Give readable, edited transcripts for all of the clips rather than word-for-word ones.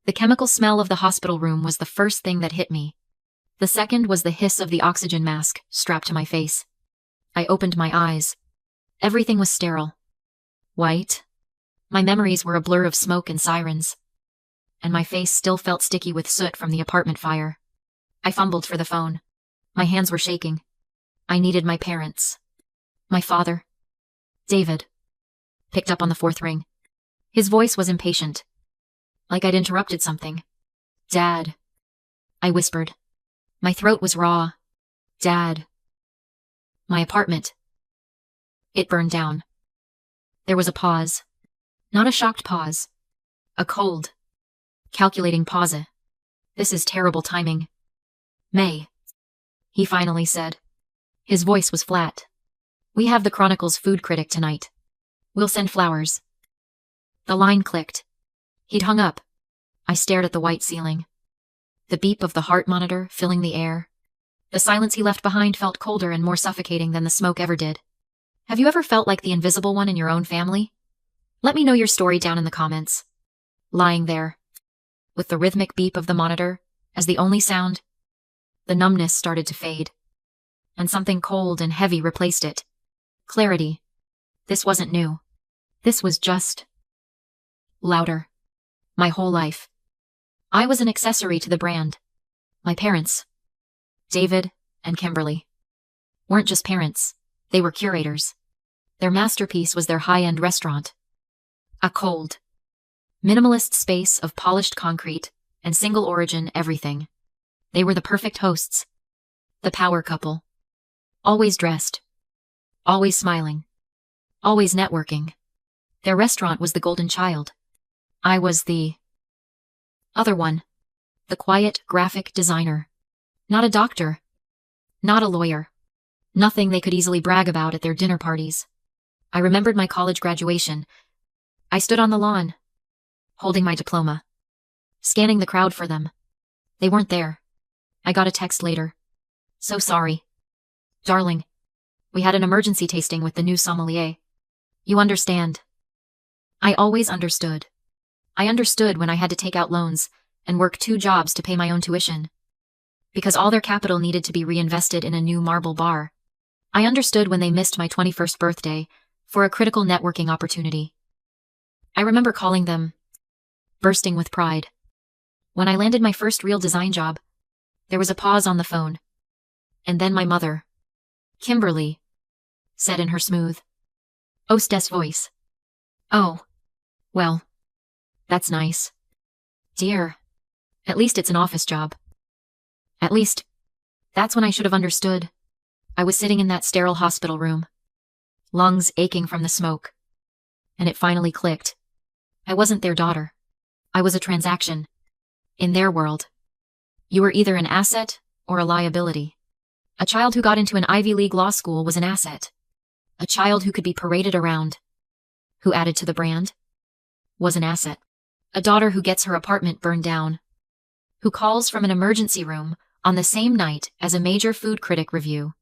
The chemical smell of the hospital room was the first thing that hit me. The second was the hiss of the oxygen mask strapped to my face. I opened my eyes. Everything was sterile. White. My memories were a blur of smoke and sirens. And my face still felt sticky with soot from the apartment fire. I fumbled for the phone. My hands were shaking. I needed my parents. My father. David. Picked up on the fourth ring. His voice was impatient. Like I'd interrupted something. Dad. I whispered. My throat was raw. Dad. My apartment. It burned down. There was a pause. Not a shocked pause. A cold, calculating pause. This is terrible timing. May. He finally said. His voice was flat. We have the Chronicle's food critic tonight. We'll send flowers. The line clicked. He'd hung up. I stared at the white ceiling. The beep of the heart monitor filling the air. The silence he left behind felt colder and more suffocating than the smoke ever did. Have you ever felt like the invisible one in your own family? Let me know your story down in the comments. Lying there, with the rhythmic beep of the monitor as the only sound, the numbness started to fade, and something cold and heavy replaced it. Clarity. This wasn't new. This was just louder. My whole life. I was an accessory to the brand. My parents, David and Kimberly, weren't just parents. They were curators. Their masterpiece was their high-end restaurant. A cold, minimalist space of polished concrete and single-origin everything. They were the perfect hosts. The power couple. Always dressed. Always smiling. Always networking. Their restaurant was the golden child. I was the other one. The quiet graphic designer. Not a doctor. Not a lawyer. Nothing they could easily brag about at their dinner parties. I remembered my college graduation. I stood on the lawn, holding my diploma, scanning the crowd for them. They weren't there. I got a text later. So sorry. Darling, we had an emergency tasting with the new sommelier. You understand. I always understood. I understood when I had to take out loans and work 2 jobs to pay my own tuition, because all their capital needed to be reinvested in a new marble bar. I understood when they missed my 21st birthday for a critical networking opportunity. I remember calling them, bursting with pride. When I landed my first real design job, there was a pause on the phone. And then my mother, Kimberly, said in her smooth, hostess voice, "Oh, well, that's nice. Dear, at least it's an office job." At least, that's when I should have understood. I was sitting in that sterile hospital room, lungs aching from the smoke. And it finally clicked. I wasn't their daughter. I was a transaction. In their world, you were either an asset or a liability. A child who got into an Ivy League law school was an asset. A child who could be paraded around, who added to the brand, was an asset. A daughter who gets her apartment burned down, who calls from an emergency room on the same night as a major food critic review.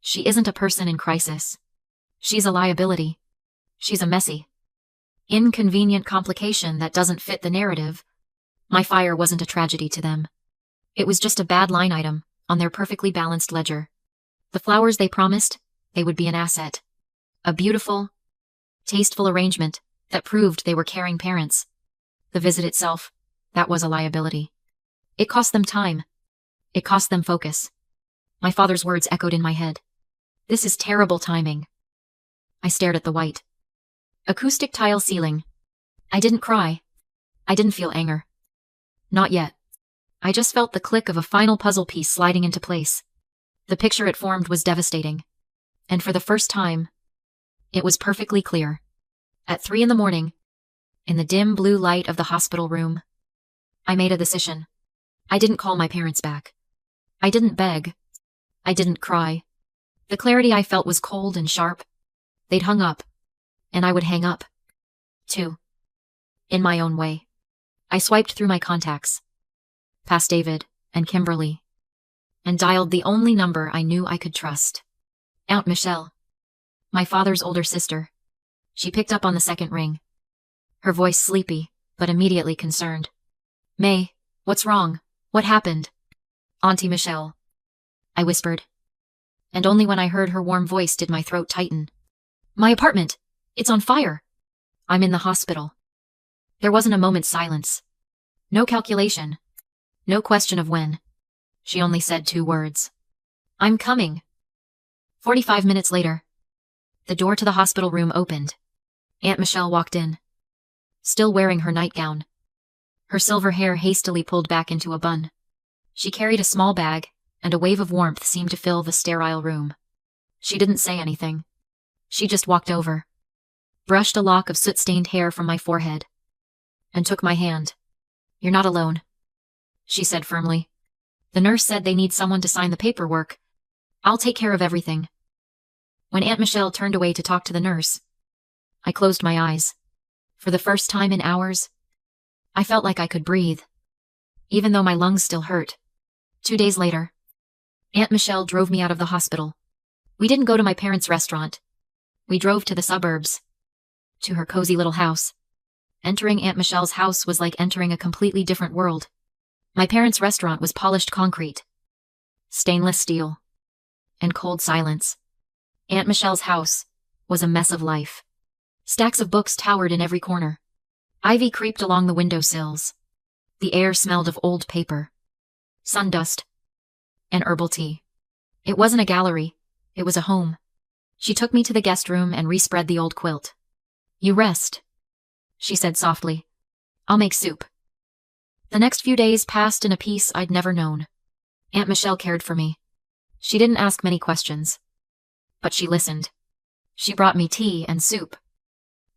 She isn't a person in crisis. She's a liability. She's a messy, inconvenient complication that doesn't fit the narrative. My fire wasn't a tragedy to them. It was just a bad line item on their perfectly balanced ledger. The flowers they promised, they would be an asset. A beautiful, tasteful arrangement that proved they were caring parents. The visit itself, that was a liability. It cost them time. It cost them focus. My father's words echoed in my head. This is terrible timing. I stared at the white, acoustic tile ceiling. I didn't cry. I didn't feel anger. Not yet. I just felt the click of a final puzzle piece sliding into place. The picture it formed was devastating. And for the first time, it was perfectly clear. At 3 a.m, in the dim blue light of the hospital room, I made a decision. I didn't call my parents back. I didn't beg. I didn't cry. The clarity I felt was cold and sharp. They'd hung up, and I would hang up, too. In my own way. I swiped through my contacts, past David and Kimberly, and dialed the only number I knew I could trust. Aunt Michelle, my father's older sister. She picked up on the second ring, her voice sleepy, but immediately concerned. May, what's wrong? What happened? Auntie Michelle, I whispered. And only when I heard her warm voice did my throat tighten. My apartment! It's on fire! I'm in the hospital. There wasn't a moment's silence. No calculation. No question of when. She only said 2 words. I'm coming. 45 minutes later, the door to the hospital room opened. Aunt Michelle walked in, still wearing her nightgown, her silver hair hastily pulled back into a bun. She carried a small bag, and a wave of warmth seemed to fill the sterile room. She didn't say anything. She just walked over, brushed a lock of soot-stained hair from my forehead, and took my hand. You're not alone, she said firmly. The nurse said they need someone to sign the paperwork. I'll take care of everything. When Aunt Michelle turned away to talk to the nurse, I closed my eyes. For the first time in hours, I felt like I could breathe, even though my lungs still hurt. 2 days later, Aunt Michelle drove me out of the hospital. We didn't go to my parents' restaurant. We drove to the suburbs, to her cozy little house. Entering Aunt Michelle's house was like entering a completely different world. My parents' restaurant was polished concrete, stainless steel, and cold silence. Aunt Michelle's house was a mess of life. Stacks of books towered in every corner. Ivy creeped along the windowsills. The air smelled of old paper, sundust, and herbal tea. It wasn't a gallery, it was a home. She took me to the guest room and respread the old quilt. You rest, she said softly. I'll make soup. The next few days passed in a peace I'd never known. Aunt Michelle cared for me. She didn't ask many questions, but she listened. She brought me tea and soup,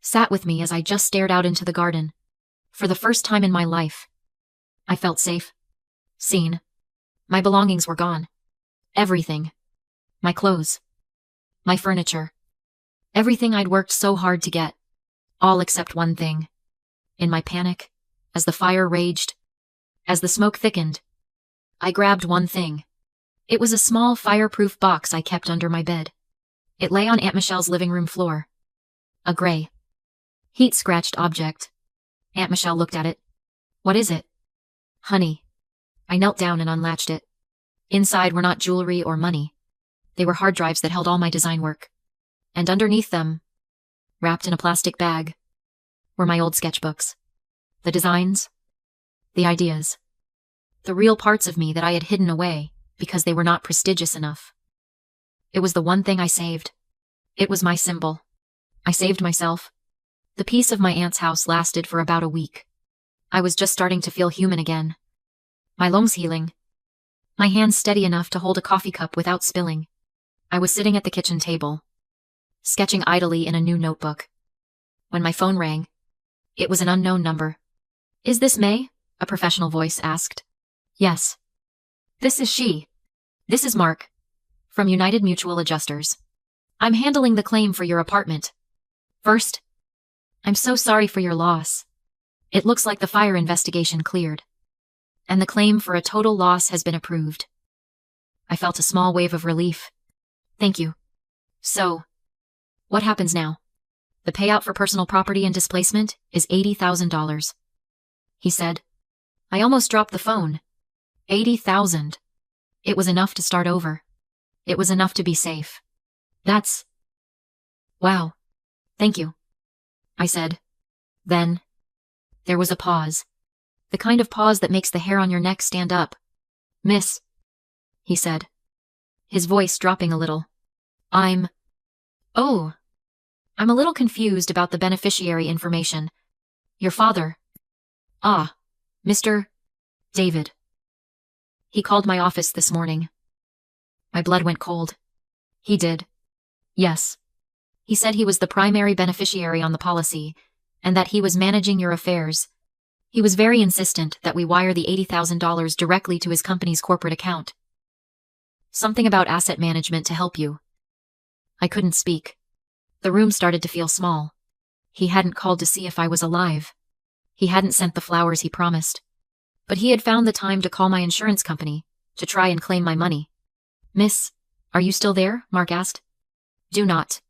sat with me as I just stared out into the garden. For the first time in my life, I felt safe, seen. My belongings were gone. Everything. My clothes. My furniture. Everything I'd worked so hard to get. All except one thing. In my panic, as the fire raged, as the smoke thickened, I grabbed one thing. It was a small fireproof box I kept under my bed. It lay on Aunt Michelle's living room floor. A gray, heat-scratched object. Aunt Michelle looked at it. What is it? Honey. I knelt down and unlatched it. Inside were not jewelry or money. They were hard drives that held all my design work. And underneath them, wrapped in a plastic bag, were my old sketchbooks. The designs, the ideas, the real parts of me that I had hidden away because they were not prestigious enough. It was the one thing I saved. It was my symbol. I saved myself. The peace of my aunt's house lasted for about a week. I was just starting to feel human again. My lungs healing. My hands steady enough to hold a coffee cup without spilling. I was sitting at the kitchen table, sketching idly in a new notebook, when my phone rang. It was an unknown number. Is this May? A professional voice asked. Yes. This is she. This is Mark, from United Mutual Adjusters. I'm handling the claim for your apartment. First, I'm so sorry for your loss. It looks like the fire investigation cleared, and the claim for a total loss has been approved. I felt a small wave of relief. Thank you. So, what happens now? The payout for personal property and displacement is $80,000. He said. I almost dropped the phone. 80,000. It was enough to start over. It was enough to be safe. That's... Wow. Thank you, I said. Then, there was a pause. The kind of pause that makes the hair on your neck stand up. Miss, he said, his voice dropping a little. Oh, I'm a little confused about the beneficiary information. Your father. Ah, Mr. David. He called my office this morning. My blood went cold. He did. Yes. He said he was the primary beneficiary on the policy, and that he was managing your affairs. He was very insistent that we wire the $80,000 directly to his company's corporate account. Something about asset management to help you. I couldn't speak. The room started to feel small. He hadn't called to see if I was alive. He hadn't sent the flowers he promised. But he had found the time to call my insurance company to try and claim my money. Miss, are you still there? Mark asked. Do not,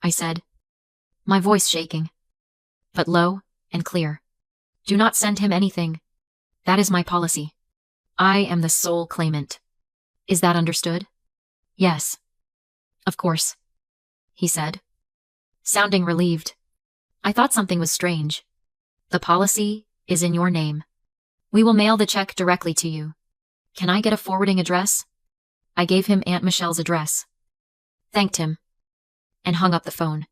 I said, my voice shaking, but low and clear. Do not send him anything. That is my policy. I am the sole claimant. Is that understood? Yes. Of course, he said, sounding relieved. I thought something was strange. The policy is in your name. We will mail the check directly to you. Can I get a forwarding address? I gave him Aunt Michelle's address, thanked him, and hung up the phone.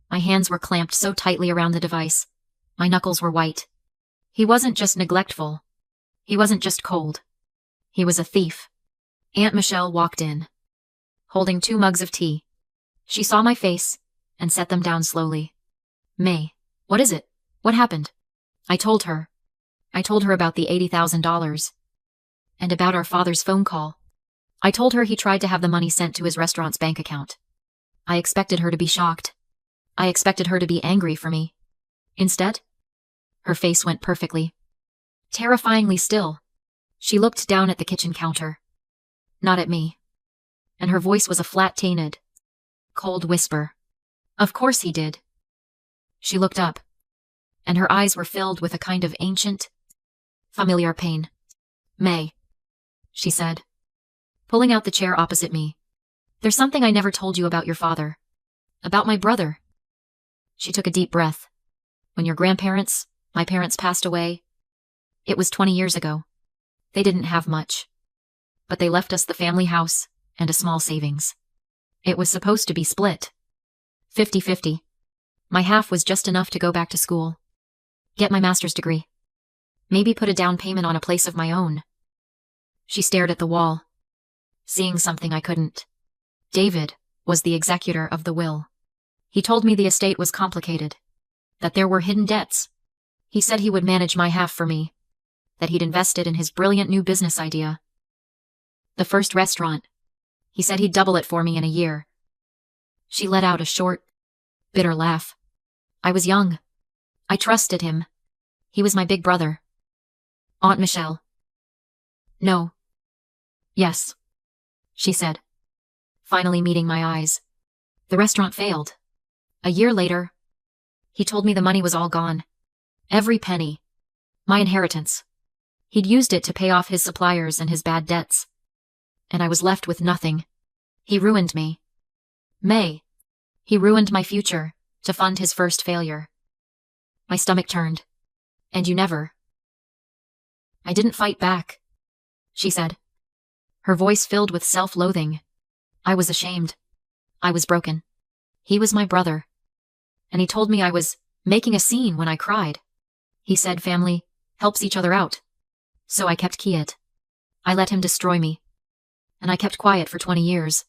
My hands were clamped so tightly around the device. My knuckles were white. He wasn't just neglectful. He wasn't just cold. He was a thief. Aunt Michelle walked in, holding 2 mugs of tea. She saw my face and set them down slowly. May, what is it? What happened? I told her. I told her about the $80,000 and about our father's phone call. I told her he tried to have the money sent to his restaurant's bank account. I expected her to be shocked. I expected her to be angry for me. Instead, her face went perfectly, terrifyingly still. She looked down at the kitchen counter, not at me, and her voice was a flat, tainted, cold whisper. Of course he did. She looked up, and her eyes were filled with a kind of ancient, familiar pain. May, she said, pulling out the chair opposite me. There's something I never told you about your father. About my brother. She took a deep breath. When your grandparents, my parents, passed away, it was 20 years ago. They didn't have much, but they left us the family house and a small savings. It was supposed to be split. 50-50. My half was just enough to go back to school, get my master's degree, maybe put a down payment on a place of my own. She stared at the wall, seeing something I couldn't. David was the executor of the will. He told me the estate was complicated, that there were hidden debts. He said he would manage my half for me, that he'd invested in his brilliant new business idea. The first restaurant. He said he'd double it for me in a year. She let out a short, bitter laugh. I was young. I trusted him. He was my big brother. Aunt Michelle. No. Yes, she said, finally meeting my eyes. The restaurant failed. A year later, he told me the money was all gone. Every penny. My inheritance. He'd used it to pay off his suppliers and his bad debts. And I was left with nothing. He ruined me. May. He ruined my future to fund his first failure. My stomach turned. And you never. I didn't fight back, she said, her voice filled with self-loathing. I was ashamed. I was broken. He was my brother. And he told me I was making a scene when I cried. He said family helps each other out. So I kept quiet. I let him destroy me. And I kept quiet for 20 years.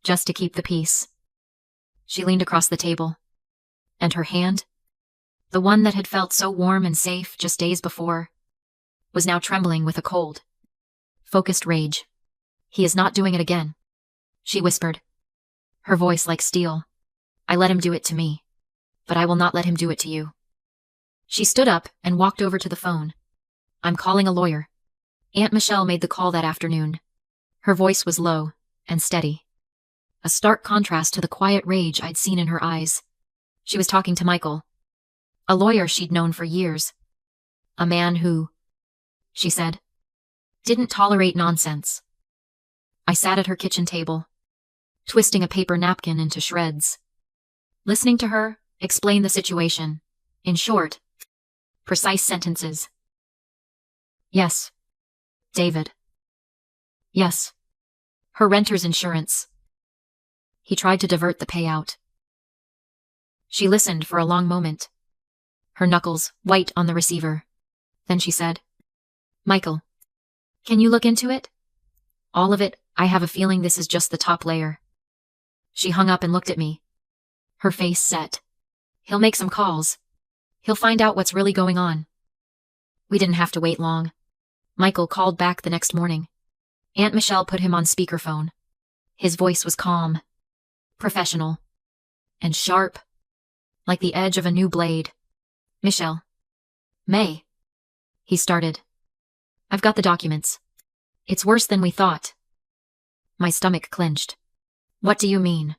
Just to keep the peace. She leaned across the table. And her hand, the one that had felt so warm and safe just days before, was now trembling with a cold, focused rage. He is not doing it again, she whispered, her voice like steel. I let him do it to me, but I will not let him do it to you. She stood up and walked over to the phone. I'm calling a lawyer. Aunt Michelle made the call that afternoon. Her voice was low and steady, a stark contrast to the quiet rage I'd seen in her eyes. She was talking to Michael, a lawyer she'd known for years. A man who, she said, didn't tolerate nonsense. I sat at her kitchen table, twisting a paper napkin into shreds, listening to her explain the situation, in short, precise sentences. Yes, David. Yes, her renter's insurance. He tried to divert the payout. She listened for a long moment, her knuckles white on the receiver. Then she said, Michael, can you look into it? All of it. I have a feeling this is just the top layer. She hung up and looked at me, her face set. He'll make some calls. He'll find out what's really going on. We didn't have to wait long. Michael called back the next morning. Aunt Michelle put him on speakerphone. His voice was calm, professional, and sharp, like the edge of a new blade. Michelle. May. He started. I've got the documents. It's worse than we thought. My stomach clenched. What do you mean?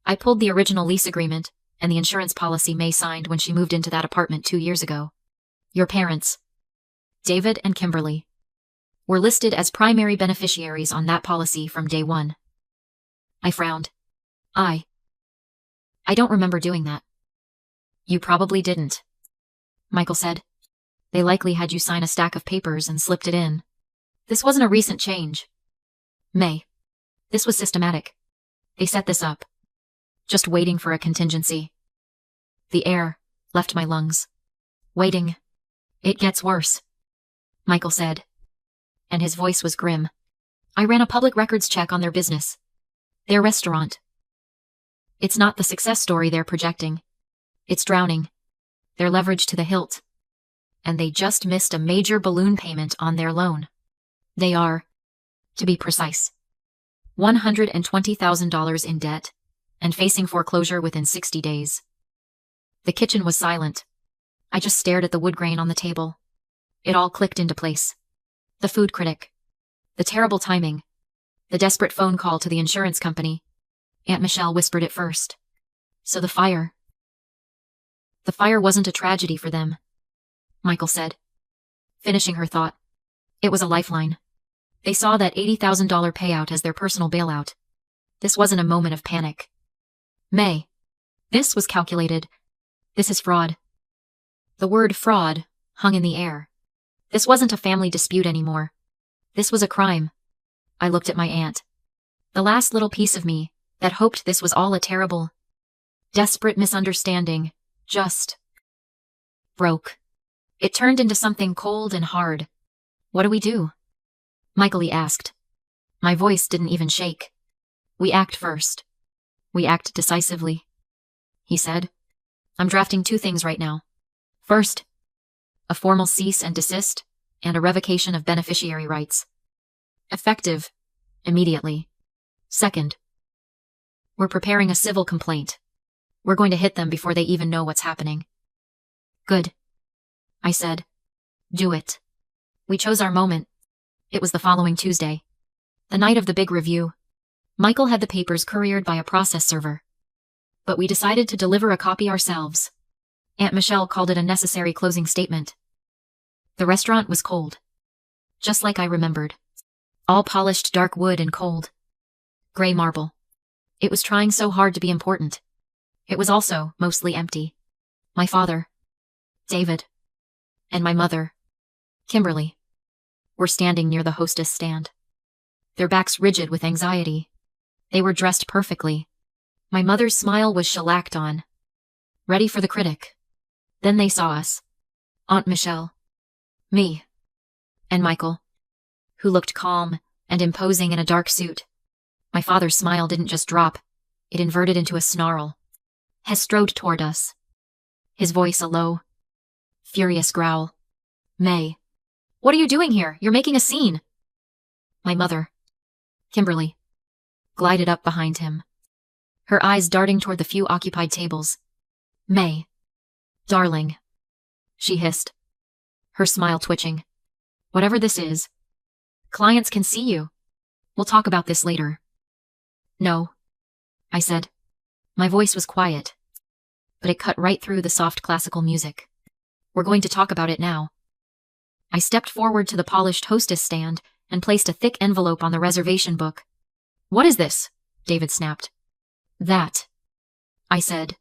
I pulled the original lease agreement and the insurance policy May signed when she moved into that apartment 2 years ago. Your parents. David and Kimberly were listed as primary beneficiaries on that policy from day one. I frowned. I don't remember doing that. You probably didn't, Michael said. They likely had you sign a stack of papers and slipped it in. This wasn't a recent change. May. This was systematic. They set this up. Just waiting for a contingency. The air left my lungs. Waiting. It gets worse, Michael said. And his voice was grim. I ran a public records check on their business. Their restaurant. It's not the success story they're projecting. It's drowning. They're leveraged to the hilt. And they just missed a major balloon payment on their loan. They are, to be precise, $120,000 in debt and facing foreclosure within 60 days. The kitchen was silent. I just stared at the wood grain on the table. It all clicked into place. The food critic. The terrible timing. The desperate phone call to the insurance company. Aunt Michelle whispered it first. So the fire. The fire wasn't a tragedy for them, Michael said, finishing her thought. It was a lifeline. They saw that $80,000 payout as their personal bailout. This wasn't a moment of panic. May. This was calculated. This is fraud. The word fraud hung in the air. This wasn't a family dispute anymore. This was a crime. I looked at my aunt. The last little piece of me that hoped this was all a terrible, desperate misunderstanding just broke. It turned into something cold and hard. What do we do? Michael asked. My voice didn't even shake. We act first. We act decisively, he said. I'm drafting 2 things right now. First, a formal cease and desist and a revocation of beneficiary rights. Effective immediately. Second, we're preparing a civil complaint. We're going to hit them before they even know what's happening. Good, I said. Do it. We chose our moment. It was the following Tuesday, the night of the big review. Michael had the papers couriered by a process server. But we decided to deliver a copy ourselves. Aunt Michelle called it a necessary closing statement. The restaurant was cold. Just like I remembered. All polished dark wood and cold. Gray marble. It was trying so hard to be important. It was also mostly empty. My father, David, and my mother, Kimberly, were standing near the hostess stand. Their backs rigid with anxiety. They were dressed perfectly. My mother's smile was shellacked on. Ready for the critic. Then they saw us. Aunt Michelle, me, and Michael, who looked calm and imposing in a dark suit. My father's smile didn't just drop. It inverted into a snarl. He strode toward us. His voice a low, furious growl. May. What are you doing here? You're making a scene. My mother, Kimberly, glided up behind him, her eyes darting toward the few occupied tables. May. Darling, she hissed, her smile twitching. Whatever this is, clients can see you. We'll talk about this later. No, I said. My voice was quiet, but it cut right through the soft classical music. We're going to talk about it now. I stepped forward to the polished hostess stand and placed a thick envelope on the reservation book. What is this? David snapped. That, I said,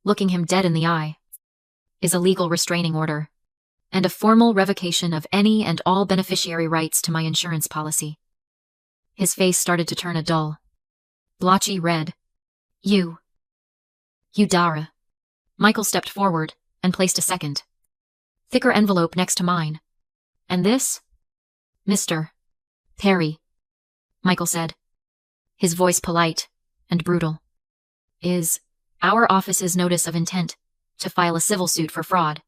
looking him dead in the eye, is a legal restraining order and a formal revocation of any and all beneficiary rights to my insurance policy. His face started to turn a dull, blotchy red. You Dara. Michael stepped forward and placed a second, thicker envelope next to mine. And this? Mr. Perry, Michael said, his voice polite and brutal, is our office's notice of intent to file a civil suit for fraud,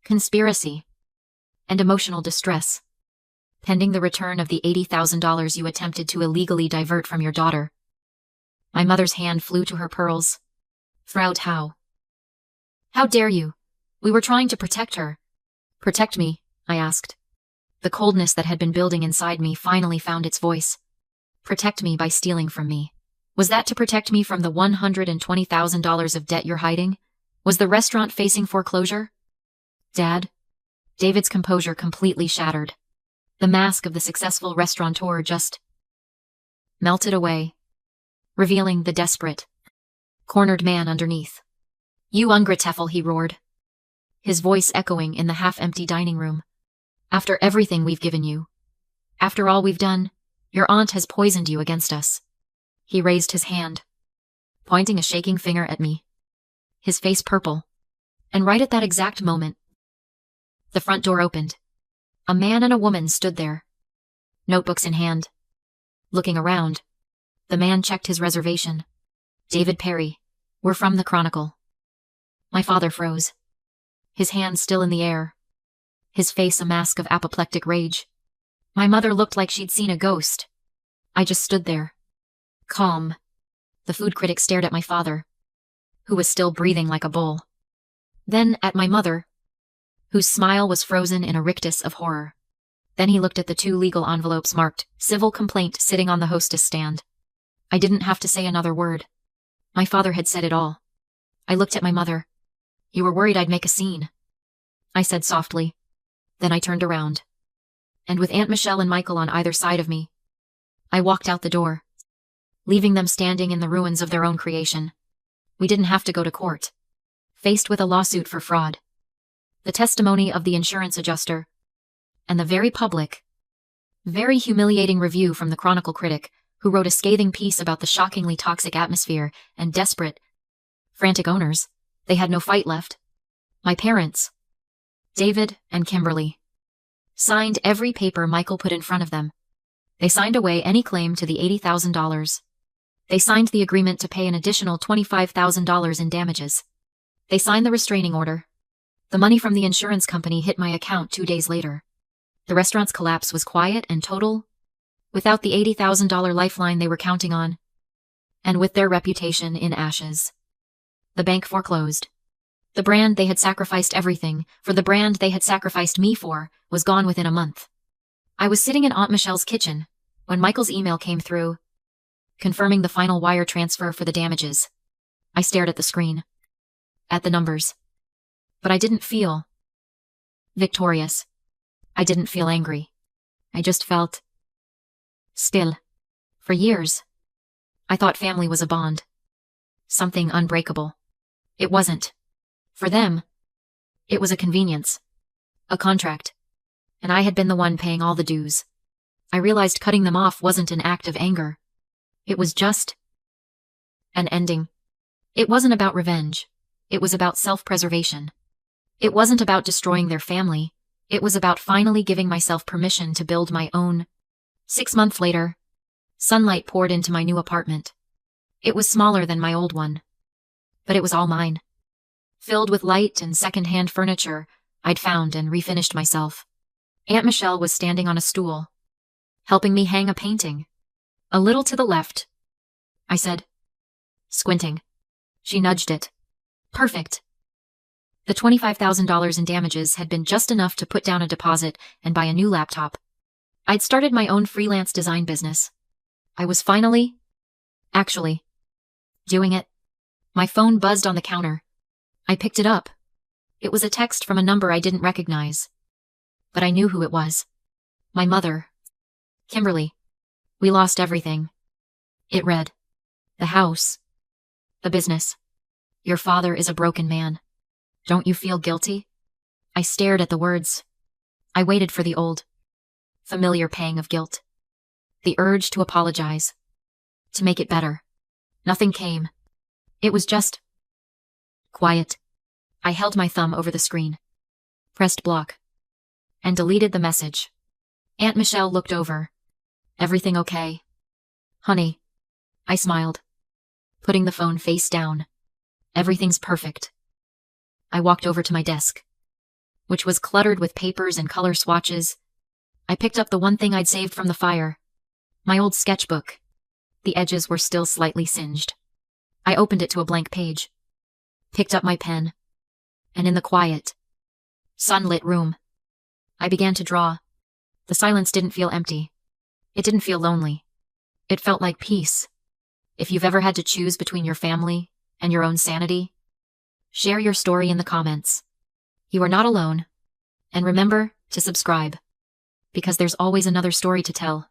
conspiracy, and emotional distress, pending the return of the $80,000 you attempted to illegally divert from your daughter. My mother's hand flew to her pearls. Frau Tau. How dare you? We were trying to protect her. Protect me, I asked. The coldness that had been building inside me finally found its voice. Protect me by stealing from me. Was that to protect me from the $120,000 of debt you're hiding? Was the restaurant facing foreclosure? Dad, David's composure completely shattered. The mask of the successful restaurateur just melted away, revealing the desperate, cornered man underneath. "You ungrateful," he roared, his voice echoing in the half-empty dining room. "After everything we've given you, after all we've done, your aunt has poisoned you against us." He raised his hand, pointing a shaking finger at me, his face purple. And right at that exact moment, the front door opened. A man and a woman stood there, notebooks in hand. Looking around, the man checked his reservation. "David Perry, we're from the Chronicle." My father froze, his hands still in the air, his face a mask of apoplectic rage. My mother looked like she'd seen a ghost. I just stood there, calm. The food critic stared at my father, who was still breathing like a bull. Then at my mother, whose smile was frozen in a rictus of horror. Then he looked at the 2 legal envelopes marked "Civil Complaint" sitting on the hostess stand. I didn't have to say another word. My father had said it all. I looked at my mother. "You were worried I'd make a scene," I said softly. Then I turned around. And with Aunt Michelle and Michael on either side of me, I walked out the door, leaving them standing in the ruins of their own creation. We didn't have to go to court, faced with a lawsuit for fraud, the testimony of the insurance adjuster, and the very public, very humiliating review from the Chronicle critic, who wrote a scathing piece about the shockingly toxic atmosphere and desperate, frantic owners. They had no fight left. My parents, David and Kimberly, signed every paper Michael put in front of them. They signed away any claim to the $80,000. They signed the agreement to pay an additional $25,000 in damages. They signed the restraining order. The money from the insurance company hit my account 2 days later. The restaurant's collapse was quiet and total, without the $80,000 lifeline they were counting on, and with their reputation in ashes. The bank foreclosed. The brand they had sacrificed everything, for the brand they had sacrificed me for, was gone within a month. I was sitting in Aunt Michelle's kitchen when Michael's email came through, confirming the final wire transfer for the damages. I stared at the screen, at the numbers. But I didn't feel victorious. I didn't feel angry. I just felt still. For years, I thought family was a bond, something unbreakable. It wasn't. For them, it was a convenience, a contract, and I had been the one paying all the dues. I realized cutting them off wasn't an act of anger. It was just an ending. It wasn't about revenge. It was about self-preservation. It wasn't about destroying their family. It was about finally giving myself permission to build my own. 6 months later, sunlight poured into my new apartment. It was smaller than my old one, but it was all mine. Filled with light and second-hand furniture I'd found and refinished myself. Aunt Michelle was standing on a stool, helping me hang a painting. "A little to the left," I said, squinting. She nudged it. "Perfect." The $25,000 in damages had been just enough to put down a deposit and buy a new laptop. I'd started my own freelance design business. I was finally, actually, doing it. My phone buzzed on the counter. I picked it up. It was a text from a number I didn't recognize, but I knew who it was. My mother. "Kimberly, we lost everything." It read, "The house, the business. Your father is a broken man. Don't you feel guilty?" I stared at the words. I waited for the old, familiar pang of guilt. The urge to apologize, to make it better. Nothing came. It was just quiet. I held my thumb over the screen, pressed block, and deleted the message. Aunt Michelle looked over. "Everything okay, honey?" I smiled, putting the phone face down. "Everything's perfect." I walked over to my desk, which was cluttered with papers and color swatches. I picked up the one thing I'd saved from the fire, my old sketchbook. The edges were still slightly singed. I opened it to a blank page, picked up my pen, and in the quiet, sunlit room, I began to draw. The silence didn't feel empty. It didn't feel lonely. It felt like peace. If you've ever had to choose between your family and your own sanity, share your story in the comments. You are not alone. And remember to subscribe, because there's always another story to tell.